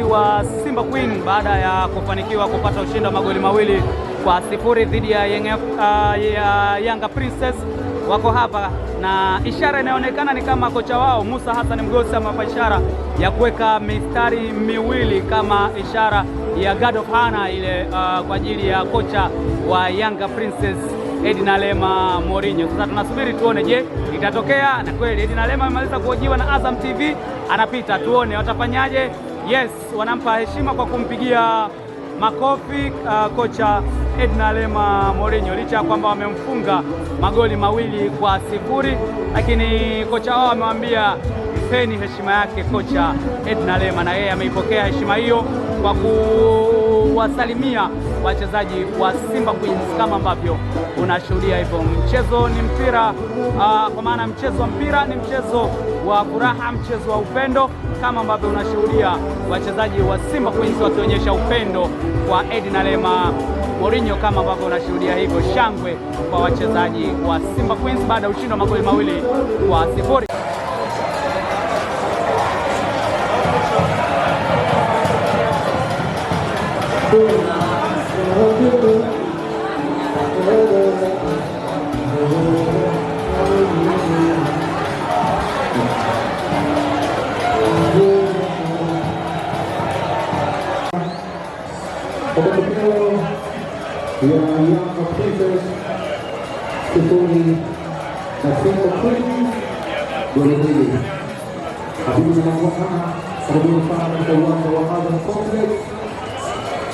wa Simba Queen baada ya kufanikiwa kupata ushindi wa magoli 2-0 dhidi ya Yanga Princess. Wako hapa na ishara inaonekana ni kama kocha wao Musa Hassan Mgosi amewapa ishara ya kuweka mistari miwili kama ishara ya God of Honor ile kwa ajili ya kocha wa Yanga Princess Edna Lema Mourinho. Sasa tunasubiri tuone, je, itatokea? Na kweli Edna Lema amemaliza kuhojiwa na Azam TV, anapita, tuone watafanyaje. Yes, wanampa heshima kwa kumpigia makofi kocha Edna Lema Mourinho, licha ya kwamba wamemfunga magoli 2-0, lakini kocha wao amemwambia mpeni heshima yake kocha Edna Lema, na yeye ameipokea heshima hiyo kwa kuwasalimia wachezaji wa Simba Queens kama ambavyo unashuhudia hivyo. Mchezo ni mpira, kwa maana mchezo wa mpira ni mchezo wa furaha, mchezo wa upendo, kama ambavyo unashuhudia wachezaji wa Simba Queens wakionyesha upendo kwa Edna Lema Mourinho, kama ambavyo unashuhudia hivyo. Shangwe kwa wachezaji wa Simba Queens baada ya ushindi wa magoli 2-0. Ya Yanga Princess sifuri na Simba Queens goli mbili. Habibu Mangwana karibuni sana katika uwanja wa Azam Complex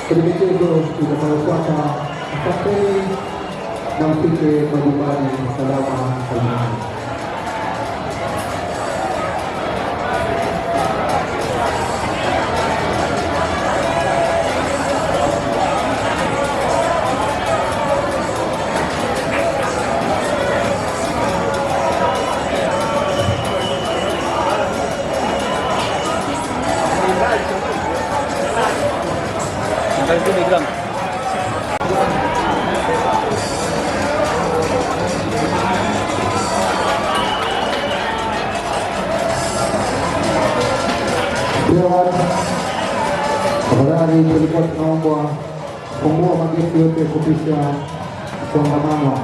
kwenye michezo itakayofuata. Asanteni na mfike majumbani salama salimani. Tafadhali tulikuwa tunaomba kufungua mageti yote kupisha msongamano.